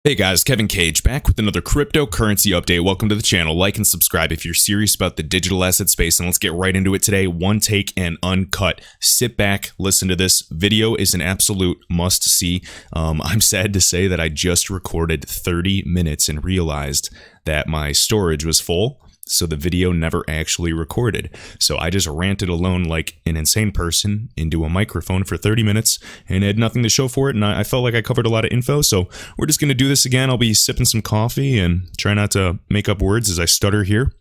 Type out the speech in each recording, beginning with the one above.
Hey guys, Kevin Cage back with another cryptocurrency update. Welcome to the channel. Like and subscribe if you're serious about the digital asset space, and let's get right into it today. One take and uncut. Sit back, listen to this. Video is an absolute must see. I'm sad to say that I just recorded 30 minutes and realized that my storage was full, so the video never actually recorded. So I just ranted alone like an insane person into a microphone for 30 minutes and had nothing to show for it, and I felt like I covered a lot of info, so we're just going to do this again. I'll be sipping some coffee and try not to make up words as I stutter here.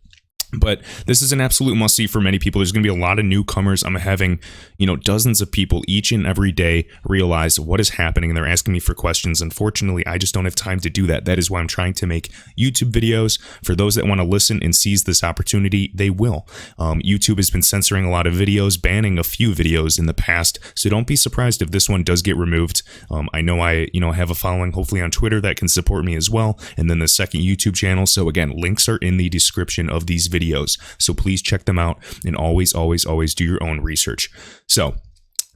But this is an absolute must-see for many people. There's going to be a lot of newcomers. I'm having, dozens of people each and every day realize what is happening, and they're asking me for questions. Unfortunately, I just don't have time to do that. That is why I'm trying to make YouTube videos. For those that want to listen and seize this opportunity, they will. YouTube has been censoring a lot of videos, banning a few videos in the past, so don't be surprised if this one does get removed. I know I have a following, hopefully on Twitter, that can support me as well, and then the second YouTube channel. So again, links are in the description of these videos, so please check them out, and always do your own research. So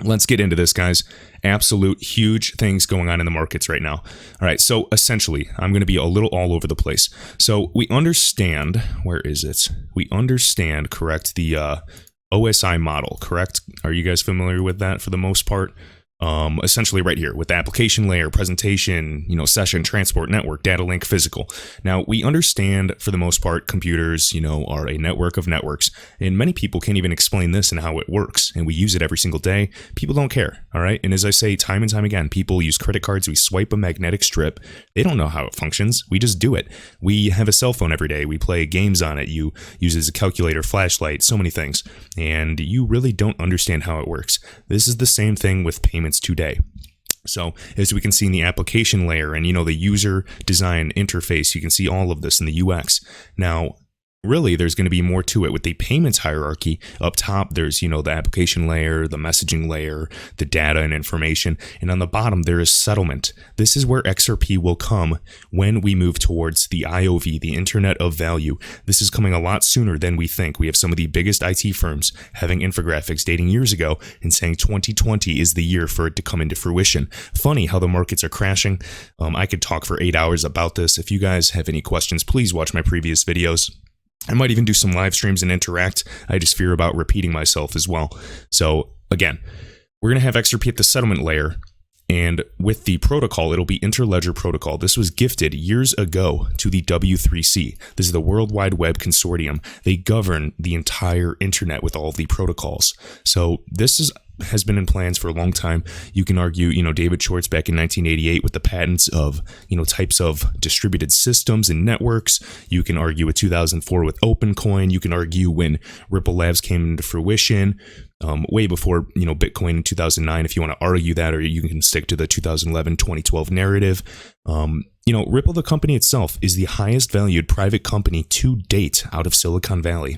let's get into this, guys. Absolute huge things going on in the markets right now. All right, so essentially, I'm going to be a little all over the place. So we understand, where is it? We understand, correct, the OSI model, correct? Are you guys familiar with that for the most part? Essentially right here with the application layer, presentation, session, transport, network, data link, physical. Now, we understand for the most part computers, are a network of networks, and many people can't even explain this and how it works, and we use it every single day. People don't care, all right? And as I say time and time again, people use credit cards, we swipe a magnetic strip. They don't know how it functions. We just do it. We have a cell phone every day. We play games on it. You use it as a calculator, flashlight, so many things, and you really don't understand how it works. This is the same thing with payments today. So as we can see in the application layer and the user design interface, you can see all of this in the UX. Now, really, there's going to be more to it. With the payments hierarchy up top, there's the application layer, the messaging layer, the data and information, and on the bottom there is settlement. This is where XRP will come when we move towards the IOV, the Internet of Value. This is coming a lot sooner than we think. We have some of the biggest IT firms having infographics dating years ago and saying 2020 is the year for it to come into fruition. Funny how the markets are crashing. I could talk for 8 hours about this. If you guys have any questions, please watch my previous videos. I might even do some live streams and interact. I just fear about repeating myself as well. So again, we're going to have XRP at the settlement layer, and with the protocol, it'll be Interledger Protocol. This was gifted years ago to the W3C. This is the World Wide Web Consortium. They govern the entire internet with all of the protocols. So this has been in plans for a long time. You can argue, David Schwartz back in 1988 with the patents of, types of distributed systems and networks. You can argue with 2004 with OpenCoin. You can argue when Ripple Labs came into fruition, way before, Bitcoin in 2009, if you want to argue that, or you can stick to the 2011, 2012 narrative. Ripple, the company itself, is the highest valued private company to date out of Silicon Valley.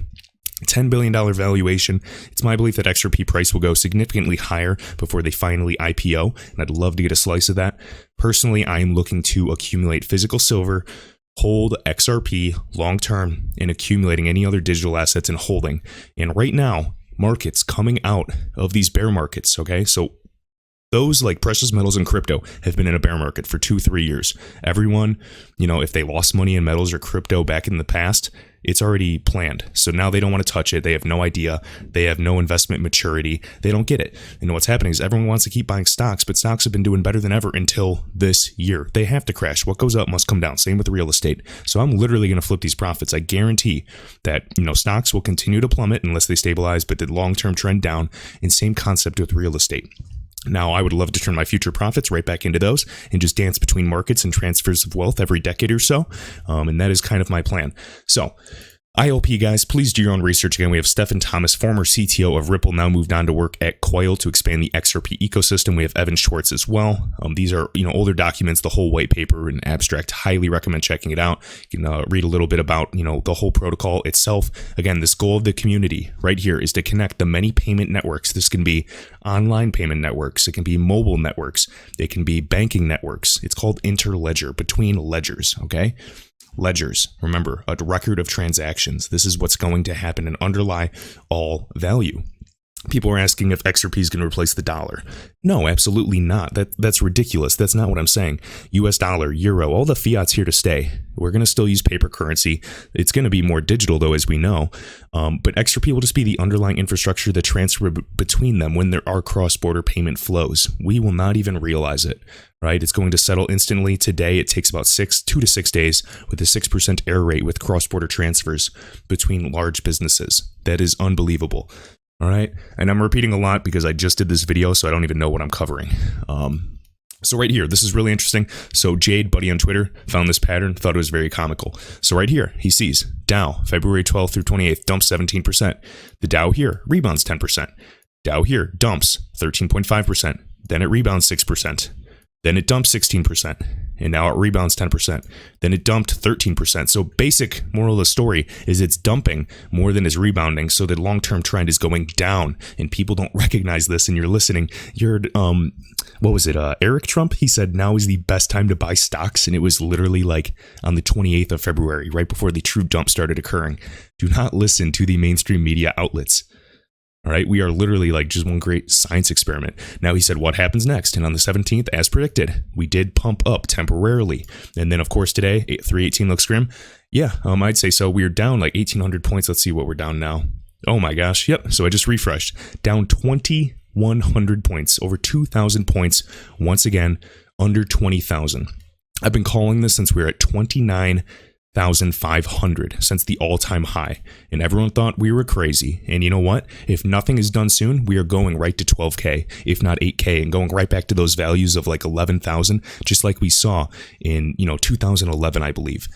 $10 billion valuation. It's my belief that XRP price will go significantly higher before they finally IPO, and I'd love to get a slice of that. Personally, I am looking to accumulate physical silver, hold XRP long-term, and accumulating any other digital assets and holding. And right now, markets coming out of these bear markets, okay? So those like precious metals and crypto have been in a bear market for 2-3 years. Everyone, if they lost money in metals or crypto back in the past, it's already planned. So now they don't want to touch it. They have no idea. They have no investment maturity. They don't get it. And what's happening is everyone wants to keep buying stocks, but stocks have been doing better than ever until this year. They have to crash. What goes up must come down. Same with real estate. So I'm literally going to flip these profits. I guarantee that, stocks will continue to plummet unless they stabilize, but the long-term trend down, and same concept with real estate. Now, I would love to turn my future profits right back into those and just dance between markets and transfers of wealth every decade or so. And that is kind of my plan. So ILP, guys, please do your own research. Again, we have Stephen Thomas, former CTO of Ripple, now moved on to work at Coil to expand the XRP ecosystem. We have Evan Schwartz as well. These are older documents, the whole white paper and abstract. Highly recommend checking it out. You can read a little bit about the whole protocol itself. Again, this goal of the community right here is to connect the many payment networks. This can be online payment networks. It can be mobile networks. It can be banking networks. It's called interledger, between ledgers. Okay. Ledgers, remember, a record of transactions. This is what's going to happen and underlie all value. People are asking if XRP is going to replace the dollar. No, absolutely not. That's ridiculous. That's not what I'm saying. US dollar, euro, all the fiat's here to stay. We're going to still use paper currency. It's going to be more digital, though, as we know. But XRP will just be the underlying infrastructure that transfer between them when there are cross-border payment flows. We will not even realize it, right? It's going to settle instantly today. It takes about 2 to 6 days with a 6% error rate with cross-border transfers between large businesses. That is unbelievable. All right. And I'm repeating a lot because I just did this video, so I don't even know what I'm covering. So right here, this is really interesting. So Jade, buddy on Twitter, found this pattern, thought it was very comical. So right here, he sees Dow, February 12th through 28th, dumps 17%. The Dow here rebounds 10%. Dow here dumps 13.5%. Then it rebounds 6%. Then it dumps 16%. And now it rebounds 10%. Then it dumped 13%. So basic moral of the story is it's dumping more than it's rebounding. So the long-term trend is going down. And people don't recognize this. And you're listening. You heard, what was it? Eric Trump? He said now is the best time to buy stocks. And it was literally like on the 28th of February, right before the true dump started occurring. Do not listen to the mainstream media outlets. All right, we are literally like just one great science experiment. Now he said, what happens next? And on the 17th, as predicted, we did pump up temporarily. And then, of course, today, 318 looks grim. Yeah, I'd say so. We're down like 1,800 points. Let's see what we're down now. Oh my gosh. Yep. So I just refreshed. Down 2,100 points, over 2,000 points. Once again, under 20,000. I've been calling this since we were at 29,500 since the all-time high, and everyone thought we were crazy. And you know what? If nothing is done soon, we are going right to 12K, if not 8K, and going right back to those values of like 11,000, just like we saw in 2011, I believe.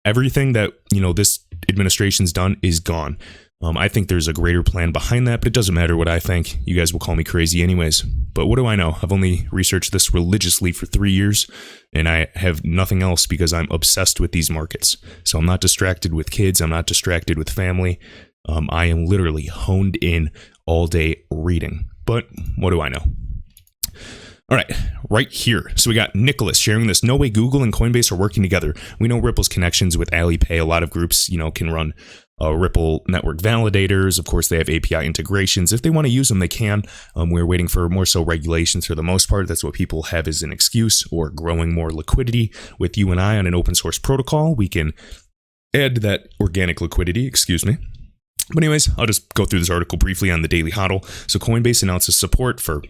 Everything that this administration's done is gone. I think there's a greater plan behind that, but it doesn't matter what I think. You guys will call me crazy anyways. But what do I know? I've only researched this religiously for 3 years, and I have nothing else because I'm obsessed with these markets. So I'm not distracted with kids. I'm not distracted with family. I am literally honed in all day reading. But what do I know? All right, right here. So we got Nicholas sharing this. No way Google and Coinbase are working together. We know Ripple's connections with Alipay. A lot of groups, can run Ripple network validators. Of course, they have API integrations. If they want to use them, they can. We're waiting for more so regulations for the most part. That's what people have as an excuse, or growing more liquidity. With you and I on an open source protocol, we can add that organic liquidity, But anyways, I'll just go through this article briefly on the Daily Hodl. So Coinbase announces support for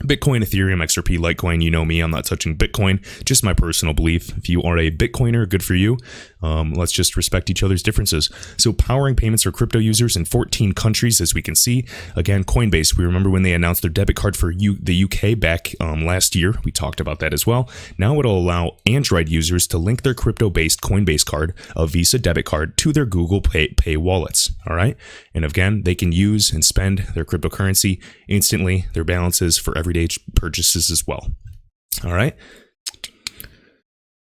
Bitcoin, Ethereum, XRP, Litecoin. You know me, I'm not touching Bitcoin. Just my personal belief. If you are a Bitcoiner, good for you. Let's just respect each other's differences. So powering payments for crypto users in 14 countries, as we can see. Again, Coinbase, we remember when they announced their debit card for the UK back last year. We talked about that as well. Now it'll allow Android users to link their crypto-based Coinbase card, a Visa debit card, to their Google Pay wallets. All right. And again, they can use and spend their cryptocurrency instantly, their balances for everyday purchases as well. All right.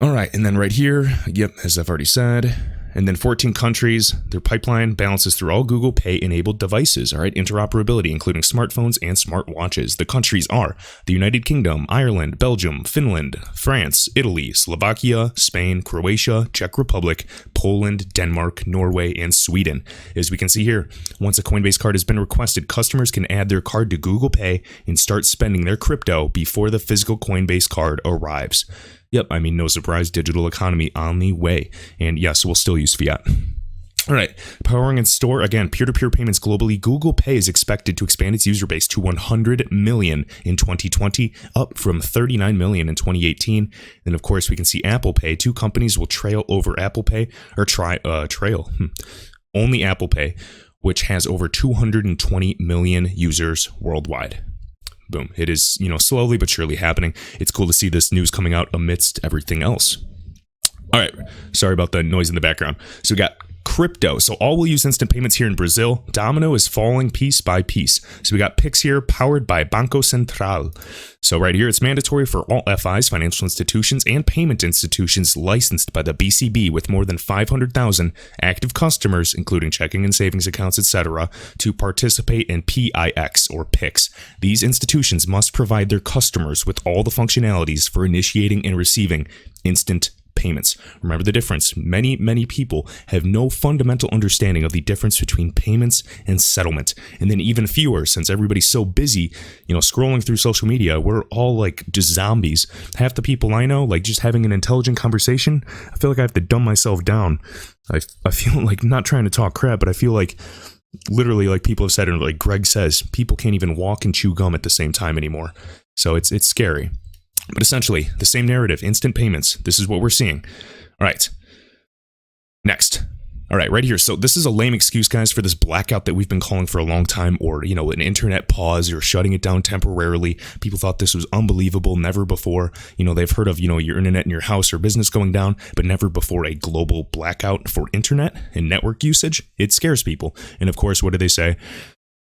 All right. And then right here, yep, as I've already said, and then 14 countries, their pipeline balances through all Google Pay enabled devices. All right. Interoperability, including smartphones and smartwatches. The countries are the United Kingdom, Ireland, Belgium, Finland, France, Italy, Slovakia, Spain, Croatia, Czech Republic, Poland, Denmark, Norway, and Sweden. As we can see here, once a Coinbase card has been requested, customers can add their card to Google Pay and start spending their crypto before the physical Coinbase card arrives. Yep, I mean, no surprise, digital economy on the way. And yes, we'll still use fiat. All right, powering and store, again, peer-to-peer payments globally. Google Pay is expected to expand its user base to 100 million in 2020, up from 39 million in 2018. And of course, we can see Apple Pay. Two companies will trail over Apple Pay, or only Apple Pay, which has over 220 million users worldwide. Boom. It is, slowly but surely happening. It's cool to see this news coming out amidst everything else. All right. Sorry about the noise in the background. So we got crypto. So all will use instant payments here in Brazil. Domino is falling piece by piece. So we got Pix here, powered by Banco Central. So right here, it's mandatory for all FIs, financial institutions, and payment institutions licensed by the BCB with more than 500,000 active customers, including checking and savings accounts, etc., to participate in PIX or PIX. These institutions must provide their customers with all the functionalities for initiating and receiving instant payments. Remember the difference. Many people have no fundamental understanding of the difference between payments and settlement. And then even fewer, since everybody's so busy, scrolling through social media, we're all like just zombies. Half the people I know, like just having an intelligent conversation, I feel like I have to dumb myself down. I feel like, not trying to talk crap, but I feel like literally, like people have said, and like Greg says, people can't even walk and chew gum at the same time anymore. So it's scary. But essentially, the same narrative, instant payments. This is what we're seeing. All right. Next. All right, right here. So this is a lame excuse, guys, for this blackout that we've been calling for a long time, or, an internet pause or shutting it down temporarily. People thought this was unbelievable. Never before. They've heard of, your internet in your house or business going down, but never before a global blackout for internet and network usage. It scares people. And of course, what do they say?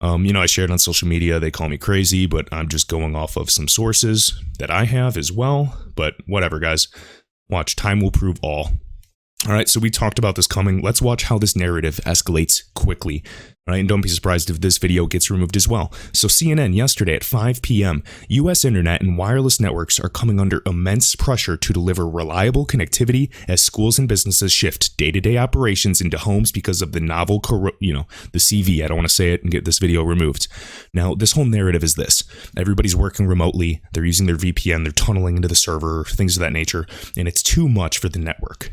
I shared on social media, they call me crazy, but I'm just going off of some sources that I have as well. But whatever, guys. Watch, time will prove all. All right, so we talked about this coming. Let's watch how this narrative escalates quickly. All right, and don't be surprised if this video gets removed as well. So CNN yesterday at 5 p.m., U.S. internet and wireless networks are coming under immense pressure to deliver reliable connectivity as schools and businesses shift day-to-day operations into homes because of the novel, the CV. I don't want to say it and get this video removed. Now, this whole narrative is this. Everybody's working remotely. They're using their VPN. They're tunneling into the server, things of that nature, and it's too much for the network.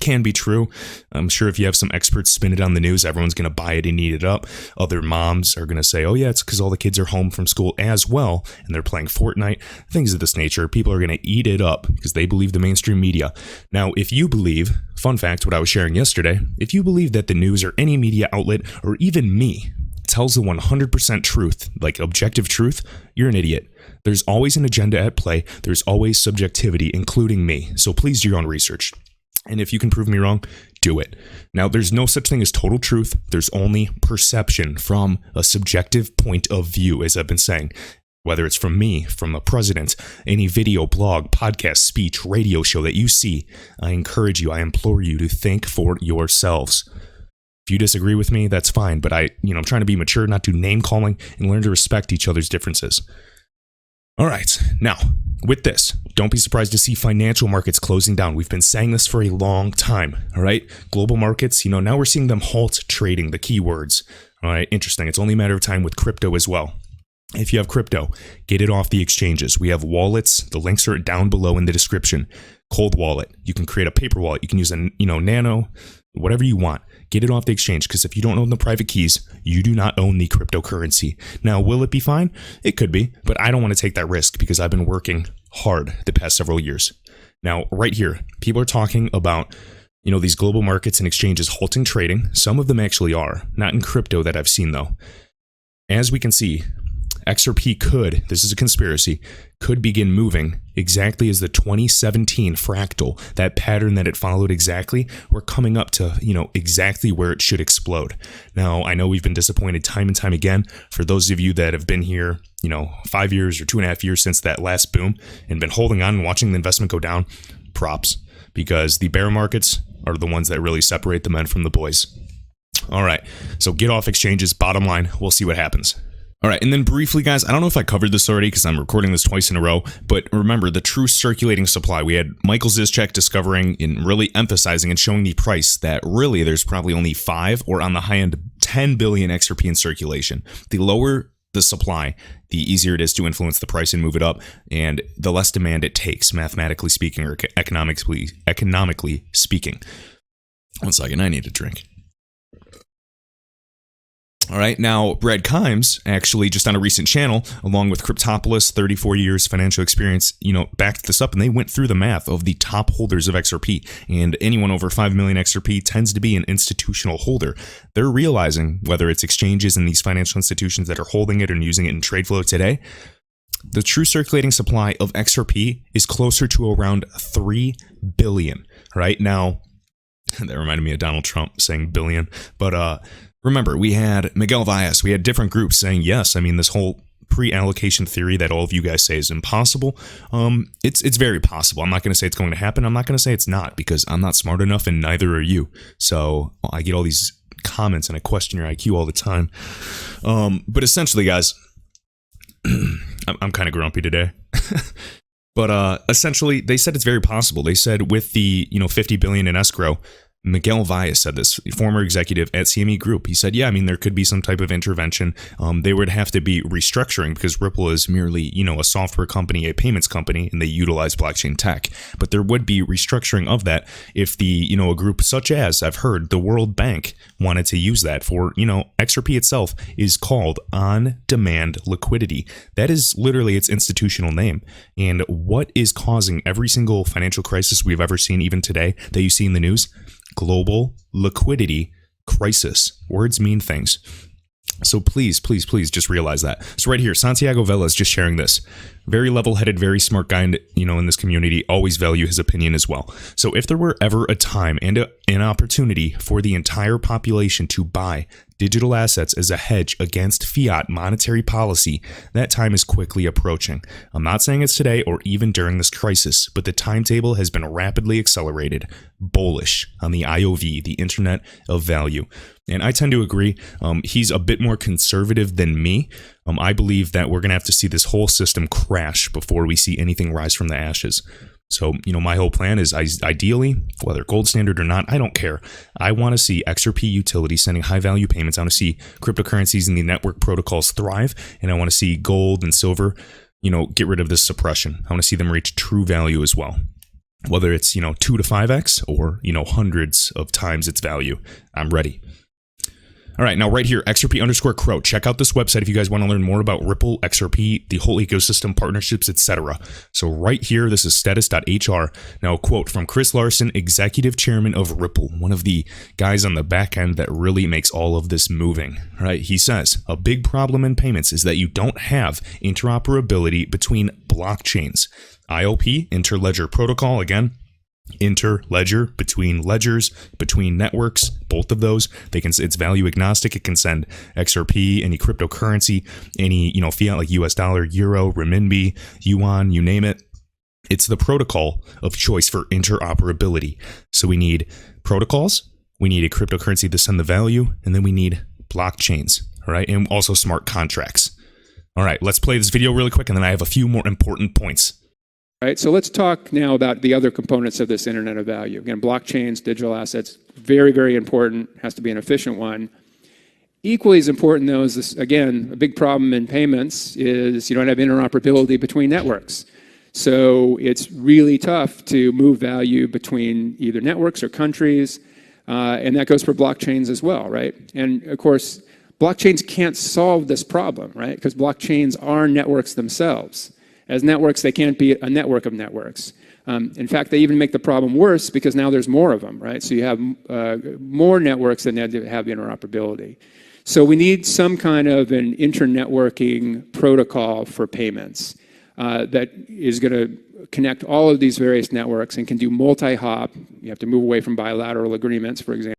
Can be true. I'm sure if you have some experts spin it on the news, everyone's going to buy it and eat it up. Other moms are going to say, oh yeah, it's because all the kids are home from school as well, and they're playing Fortnite, things of this nature. People are going to eat it up because they believe the mainstream media. Now, if you believe, fun fact, what I was sharing yesterday, if you believe that the news or any media outlet, or even me, tells the 100% truth, like objective truth, you're an idiot. There's always an agenda at play. There's always subjectivity, including me. So please do your own research. And if you can prove me wrong, do it. Now, there's no such thing as total truth. There's only perception from a subjective point of view, as I've been saying. Whether it's from me, from a president, any video, blog, podcast, speech, radio show that you see, I encourage you, I implore you to think for yourselves. If you disagree with me, that's fine. But I'm trying to be mature, not do name calling, and learn to respect each other's differences. All right, now, with this, don't be surprised to see financial markets closing down. We've been saying this for a long time, all right? Global markets, now we're seeing them halt trading, the keywords. All right, interesting. It's only a matter of time with crypto as well. If you have crypto, get it off the exchanges. We have wallets. The links are down below in the description. Cold wallet. You can create a paper wallet. You can use a, nano, whatever you want. Get it off the exchange, because if you don't own the private keys, you do not own the cryptocurrency. Now, will it be fine? It could be, but I don't want to take that risk because I've been working hard the past several years. Now, right here, people are talking about, these global markets and exchanges halting trading. Some of them actually are, not in crypto that I've seen though. As we can see, XRP could, this is a conspiracy, could begin moving exactly as the 2017 fractal, that pattern that it followed exactly. We're coming up to, exactly where it should explode. Now, I know we've been disappointed time and time again. For those of you that have been here, 5 years or 2.5 years since that last boom and been holding on and watching the investment go down, props, because the bear markets are the ones that really separate the men from the boys. All right, so get off exchanges. Bottom line, we'll see what happens. All right, and then briefly, guys, I don't know if I covered this already because I'm recording this twice in a row, but remember the true circulating supply. We had Michael Zischek discovering and really emphasizing and showing the price that really there's probably only 5 or on the high end 10 billion XRP in circulation. The lower the supply, the easier it is to influence the price and move it up, and the less demand it takes, mathematically speaking or economically speaking. 1 second, I need a drink. All right, now Brad Kimes actually just on a recent channel, along with Cryptopolis, 34 years financial experience, backed this up, and they went through the math of the top holders of XRP, and anyone over 5 million XRP tends to be an institutional holder. They're realizing, whether it's exchanges and these financial institutions that are holding it and using it in trade flow today, the true circulating supply of XRP is closer to around 3 billion. Right now, that reminded me of Donald Trump saying billion, but remember, we had Miguel Valles, we had different groups saying, yes, this whole pre-allocation theory that all of you guys say is impossible, it's very possible. I'm not going to say it's going to happen. I'm not going to say it's not, because I'm not smart enough and neither are you. So I get all these comments and I question your IQ all the time. But essentially, guys, I'm kind of grumpy today. But essentially, they said it's very possible. They said with the 50 billion in escrow, Miguel Valles said this, former executive at CME Group. He said, yeah, I mean, there could be some type of intervention. They would have to be restructuring because Ripple is merely, a software company, a payments company, and they utilize blockchain tech. But there would be restructuring of that if a group such as, I've heard, the World Bank wanted to use that for, XRP itself is called on-demand liquidity. That is literally its institutional name. And what is causing every single financial crisis we've ever seen, even today, that you see in the news? Global liquidity crisis. Words mean things. So please just realize that. So right here, Santiago Vela is just sharing this. Very level-headed, very smart guy, in this community. Always value his opinion as well. So if there were ever a time and an opportunity for the entire population to buy digital assets as a hedge against fiat monetary policy, that time is quickly approaching. I'm not saying it's today or even during this crisis, but the timetable has been rapidly accelerated. Bullish on the IOV, the Internet of Value. And I tend to agree. He's a bit more conservative than me. I believe that we're going to have to see this whole system crash before we see anything rise from the ashes. So, my whole plan is ideally, whether gold standard or not, I don't care. I want to see XRP utility sending high value payments. I want to see cryptocurrencies and the network protocols thrive. And I want to see gold and silver, get rid of this suppression. I want to see them reach true value as well. Whether it's, 2 to 5x or, hundreds of times its value, I'm ready. All right, now right here, XRP_Crow. Check out this website if you guys want to learn more about Ripple, XRP, the whole ecosystem, partnerships, etc. So right here, this is status.hr. Now, a quote from Chris Larson, executive chairman of Ripple, one of the guys on the back end that really makes all of this moving. All right, he says, a big problem in payments is that you don't have interoperability between blockchains. IOP, Interledger Protocol, again, interledger, between ledgers, between networks, both of those, it's value agnostic. It can send XRP, any cryptocurrency, any fiat like US dollar, euro, renminbi, yuan, you name it. It's the protocol of choice for interoperability. So we need protocols, we need a cryptocurrency to send the value, and then we need blockchains, all right, and also smart contracts. All right, let's play this video really quick, and then I have a few more important points. Right, so let's talk now about the other components of this Internet of Value. Again, blockchains, digital assets, very, very important, has to be an efficient one. Equally as important, though, is this, again, a big problem in payments is you don't have interoperability between networks. So it's really tough to move value between either networks or countries, and that goes for blockchains as well, right? And of course, blockchains can't solve this problem, right? Because blockchains are networks themselves. As networks, they can't be a network of networks. In fact, they even make the problem worse because now there's more of them, right? So you have more networks than have interoperability. So we need some kind of an internetworking protocol for payments that is going to connect all of these various networks and can do multi-hop. You have to move away from bilateral agreements, for example.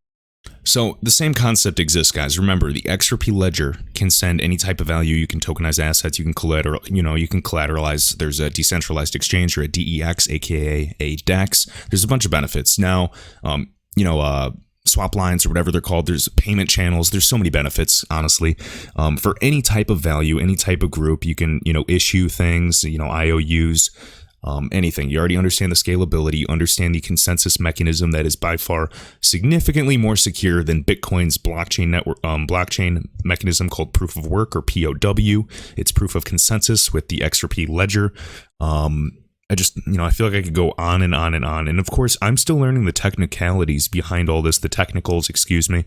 So the same concept exists, guys. Remember, the XRP ledger can send any type of value. You can tokenize assets. You can collateralize. There's a decentralized exchange or a DEX, aka a DEX. There's a bunch of benefits. Now, swap lines or whatever they're called. There's payment channels. There's so many benefits, honestly. For any type of value, any type of group, you can issue things. IOUs. Anything. You already understand the scalability, you understand the consensus mechanism that is by far significantly more secure than Bitcoin's blockchain network, blockchain mechanism called proof of work or POW. It's proof of consensus with the XRP ledger. I feel like I could go on and on and on. And of course, I'm still learning the technicalities behind all this, the technicals, excuse me.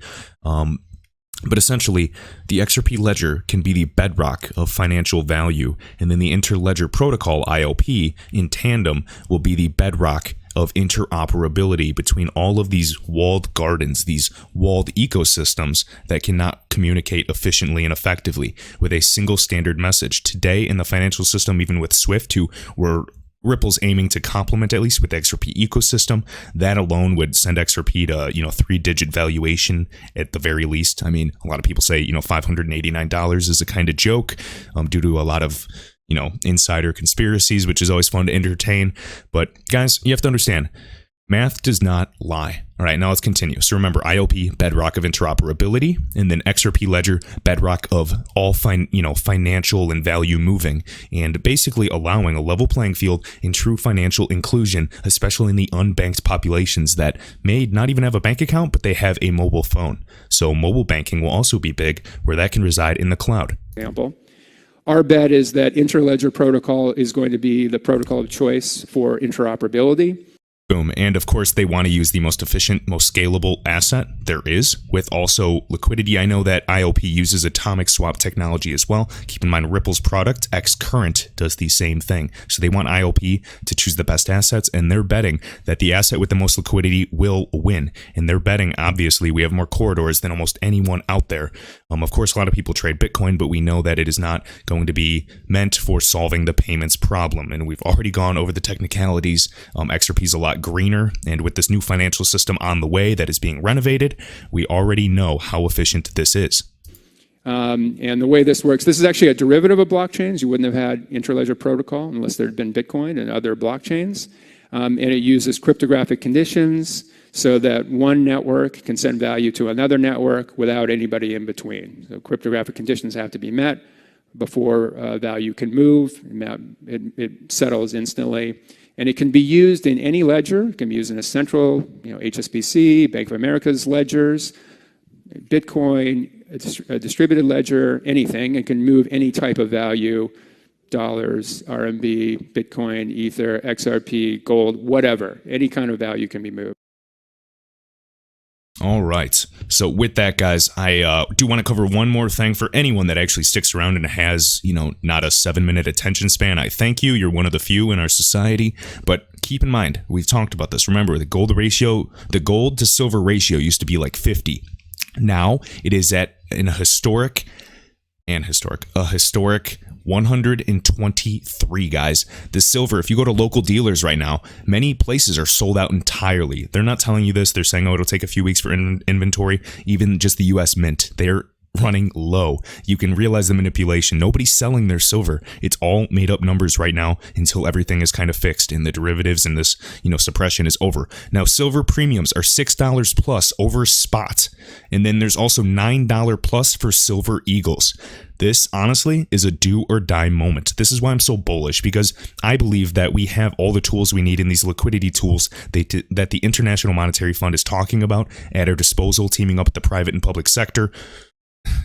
But essentially, the XRP ledger can be the bedrock of financial value, and then the interledger protocol, IOP, in tandem will be the bedrock of interoperability between all of these walled gardens, these walled ecosystems that cannot communicate efficiently and effectively with a single standard message. Today in the financial system, even with SWIFT, where Ripple's aiming to complement, at least with the XRP ecosystem, that alone would send XRP to, 3-digit valuation at the very least. I mean, a lot of people say, $589 is a kind of joke due to a lot of, insider conspiracies, which is always fun to entertain. But guys, you have to understand, Math does not lie. All right, now let's continue. So remember, IOP, bedrock of interoperability, and then XRP ledger, bedrock of all financial and value moving, and basically allowing a level playing field in true financial inclusion, especially in the unbanked populations that may not even have a bank account, but they have a mobile phone. So mobile banking will also be big, where that can reside in the cloud. Example. Our bet is that interledger protocol is going to be the protocol of choice for interoperability. Boom. And of course, they want to use the most efficient, most scalable asset there is, with also liquidity. I know that IOP uses atomic swap technology as well. Keep in mind, Ripple's product, X Current, does the same thing. So they want IOP to choose the best assets, and they're betting that the asset with the most liquidity will win. And they're betting, obviously, we have more corridors than almost anyone out there. Of course, a lot of people trade Bitcoin, but we know that it is not going to be meant for solving the payments problem. And we've already gone over the technicalities. XRP is a lot greener, and with this new financial system on the way that is being renovated, we already know how efficient this is. And the way this works, this is actually a derivative of blockchains. You wouldn't have had interledger protocol unless there had been Bitcoin and other blockchains. And it uses cryptographic conditions so that one network can send value to another network without anybody in between. So cryptographic conditions have to be met before value can move. It settles instantly. And it can be used in any ledger. It can be used in a central, HSBC, Bank of America's ledgers, Bitcoin, a distributed ledger, anything. It can move any type of value, dollars, RMB, Bitcoin, Ether, XRP, gold, whatever. Any kind of value can be moved. All right. So with that, guys, I do want to cover one more thing for anyone that actually sticks around and has, not a 7-minute attention span. I thank you. You're one of the few in our society. But keep in mind, we've talked about this. Remember, the gold to silver ratio used to be like 50. Now it is at a historic 123, guys. The silver, if you go to local dealers right now, many places are sold out entirely. They're not telling you this. They're saying, it'll take a few weeks for inventory. Even just the US Mint, they're running low. You can realize the manipulation. Nobody's selling their silver. It's all made up numbers right now until everything is kind of fixed and the derivatives and this, suppression is over. Now, silver premiums are $6 plus over spot. And then there's also $9 plus for silver eagles. This, honestly, is a do or die moment. This is why I'm so bullish, because I believe that we have all the tools we need in these liquidity tools that the International Monetary Fund is talking about at our disposal, teaming up with the private and public sector.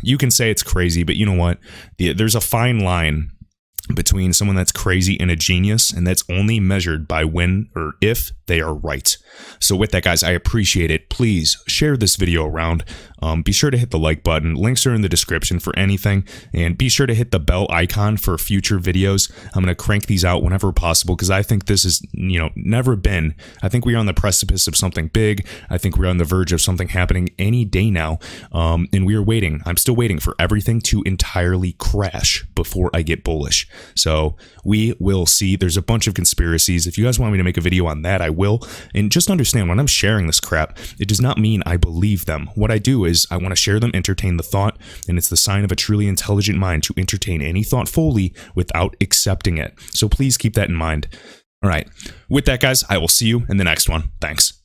You can say it's crazy, but you know what? There's a fine line between someone that's crazy and a genius, and that's only measured by when or if they are right. So with that, guys, I appreciate it. Please share this video around. Be sure to hit the like button. Links are in the description for anything, and be sure to hit the bell icon for future videos. I'm going to crank these out whenever possible, because I think this is, never been. I think we are on the precipice of something big. I think we're on the verge of something happening any day now, and we are waiting. I'm still waiting for everything to entirely crash before I get bullish. So we will see. There's a bunch of conspiracies. If you guys want me to make a video on that, I will. And just understand, when I'm sharing this crap, it does not mean I believe them. What I do is I want to share them, entertain the thought, and it's the sign of a truly intelligent mind to entertain any thought fully without accepting it. So please keep that in mind. All right. With that, guys, I will see you in the next one. Thanks.